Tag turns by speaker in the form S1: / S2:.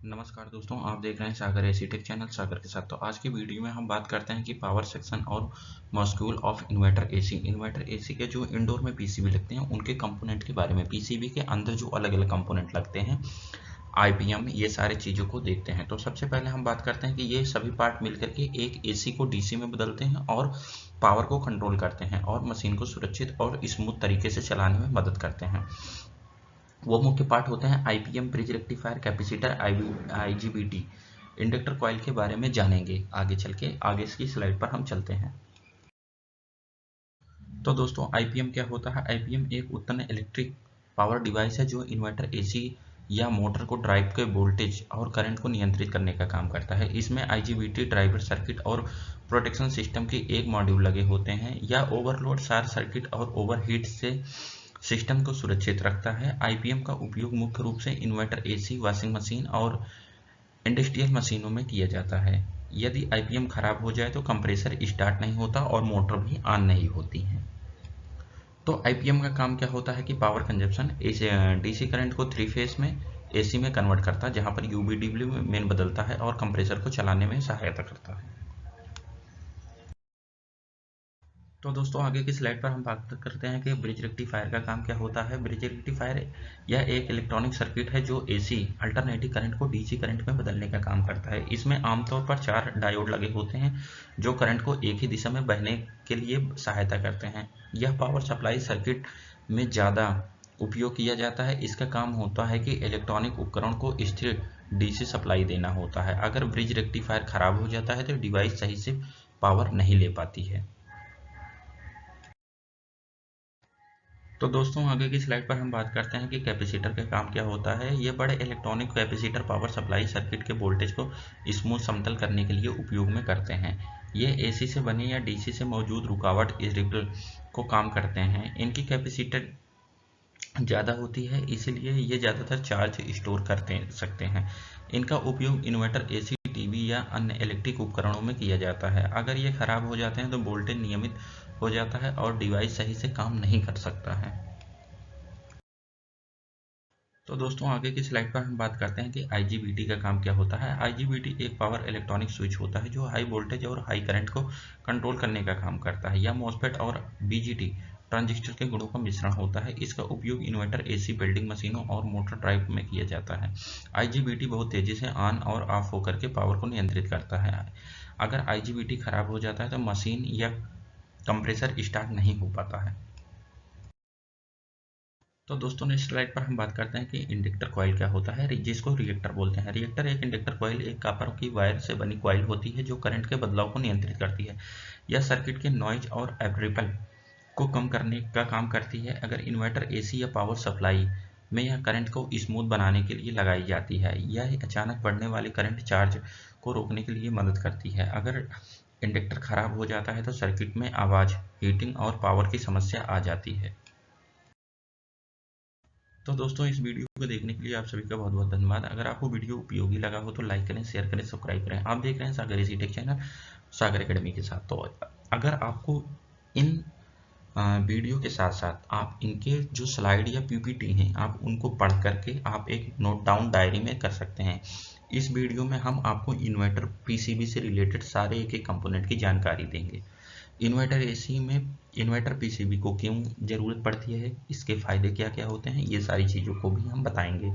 S1: नमस्कार दोस्तों, आप देख रहे हैं सागर एसी टेक चैनल सागर के साथ। तो आज की वीडियो में हम बात करते हैं कि पावर सेक्शन और module of inverter AC. Inverter AC के जो इंडोर में पीसीबी लगते हैं उनके कंपोनेंट के बारे में, पीसीबी के अंदर जो अलग अलग कंपोनेंट लगते हैं, आईपीएम, ये सारी चीज़ों को देखते हैं। तो सबसे पहले हम बात करते हैं कि ये सभी पार्ट मिलकर के एक एसी को डीसी में बदलते हैं और पावर को कंट्रोल करते हैं और मशीन को सुरक्षित और स्मूथ तरीके से चलाने में मदद करते हैं। वो मुख्य पार्ट होते हैं IPM, bridge rectifier, capacitor, IGBT. Inductor coil के बारे में जानेंगे आगे चल के। आगे की स्लाइड पर हम चलते हैं। तो दोस्तों, आईपीएम क्या होता है? आईपीएम एक उत्पन्न इलेक्ट्रिक पावर डिवाइस है जो इन्वर्टर एसी या मोटर को ड्राइव के वोल्टेज और करंट को नियंत्रित करने का काम करता है। इसमें आईजीबीटी ड्राइवर सर्किट और प्रोटेक्शन सिस्टम के एक मॉड्यूल लगे होते हैं। या ओवरलोड, शॉर्ट सर्किट और ओवरहीट से सिस्टम को सुरक्षित रखता है। आईपीएम का उपयोग मुख्य रूप से इन्वर्टर एसी, वॉशिंग मशीन और इंडस्ट्रियल मशीनों में किया जाता है। यदि आईपीएम खराब हो जाए तो कंप्रेसर स्टार्ट नहीं होता और मोटर भी ऑन नहीं होती है। तो आईपीएम का काम क्या होता है कि पावर कंजप्शन, डीसी करंट को थ्री फेज में एसी में कन्वर्ट करता है, जहां पर यूबीडब्ल्यू में मेन बदलता है और कंप्रेसर को चलाने में सहायता करता है। तो दोस्तों, आगे की स्लाइड पर हम बात करते हैं कि ब्रिज रेक्टिफायर का काम क्या होता है। ब्रिज रेक्टिफायर यह एक इलेक्ट्रॉनिक सर्किट है जो एसी अल्टरनेटिव करंट को डीसी करंट में बदलने का काम करता है। इसमें आमतौर पर 4 डायोड लगे होते हैं जो करंट को एक ही दिशा में बहने के लिए सहायता करते हैं। यह पावर सप्लाई सर्किट में ज़्यादा उपयोग किया जाता है। इसका काम होता है कि इलेक्ट्रॉनिक उपकरण को स्थिर डीसी सप्लाई देना होता है। अगर ब्रिज रेक्टिफायर खराब हो जाता है तो डिवाइस सही से पावर नहीं ले पाती है। तो दोस्तों, आगे की स्लाइड पर हम बात करते हैं कि कैपेसिटर का काम क्या होता है। ये बड़े electronic capacitor power supply circuit के वोल्टेज को स्मूथ समतल करने के लिए उपयोग में करते हैं। ये एसी से बने या डीसी से मौजूद रुकावट रिपल को काम करते हैं। इनकी कैपेसिटर ज़्यादा होती है, इसलिए ये ज़्यादातर चार्ज स्टोर करते सकते हैं। इनका उपयोग इन्वर्टर एसी, टीवी या अन्य इलेक्ट्रिक उपकरणों में किया जाता है। अगर ये खराब हो जाते हैं तो वोल्टेज नियमित हो जाता है और डिवाइस सही से काम नहीं कर सकता है। तो दोस्तों, आगे की स्लाइड पर हम बात करते हैं कि आईजीबीटी का काम क्या होता है। आईजीबीटी एक पावर इलेक्ट्रॉनिक स्विच होता है जो हाई वोल्टेज और हाई करंट को कंट्रोल करने का काम करता है। यह मॉसफेट और बीजीटी ट्रांजिस्टर के गुणों का मिश्रण होता है। इसका उपयोग इन्वर्टर एसी, बिल्डिंग मशीनों और मोटर ड्राइव में किया जाता है। आईजीबीटी बहुत तेजी से ऑन और ऑफ होकर के पावर को नियंत्रित करता है। अगर आईजीबीटी खराब हो जाता है तो मशीन या कंप्रेसर स्टार्ट नहीं हो पाता है। तो दोस्तों, नेक्स्ट स्लाइड पर हम बात करते हैं कि इंडक्टर कॉइल क्या होता है, जिसको रिएक्टर बोलते हैं। रिएक्टर एक इंडक्टर कॉइल एक कॉपर की वायर से बनी कॉइल होती है जो करंट के बदलाव को नियंत्रित करती है। यह सर्किट के नॉइज और रिपल को कम करने का काम करती है। अगर इन्वर्टर एसी या पावर सप्लाई में यह करंट को स्मूथ बनाने के लिए लगाई जाती है। यह अचानक बढ़ने वाले करंट चार्ज को रोकने के लिए मदद करती है। अगर इंडक्टर खराब हो जाता है तो सर्किट में आवाज़, हीटिंग और पावर की समस्या आ जाती है। तो दोस्तों, इस वीडियो को देखने के लिए आप सभी का बहुत बहुत धन्यवाद। अगर आपको वीडियो उपयोगी लगा हो तो लाइक करें, शेयर करें, सब्सक्राइब करें। आप देख रहे हैं सागर एसी टेक चैनल सागर एकेडमी के साथ। तो अगर आपको इन वीडियो के साथ साथ आप इनके जो स्लाइड या पीपीटी हैं आप उनको पढ़ करके आप एक नोट डाउन डायरी में कर सकते हैं। इस वीडियो में हम आपको इन्वर्टर पीसीबी से रिलेटेड सारे एक एक कंपोनेंट की जानकारी देंगे। इन्वर्टर एसी में इन्वर्टर पीसीबी को क्यों ज़रूरत पड़ती है, इसके फ़ायदे क्या क्या होते हैं, ये सारी चीज़ों को भी हम बताएंगे।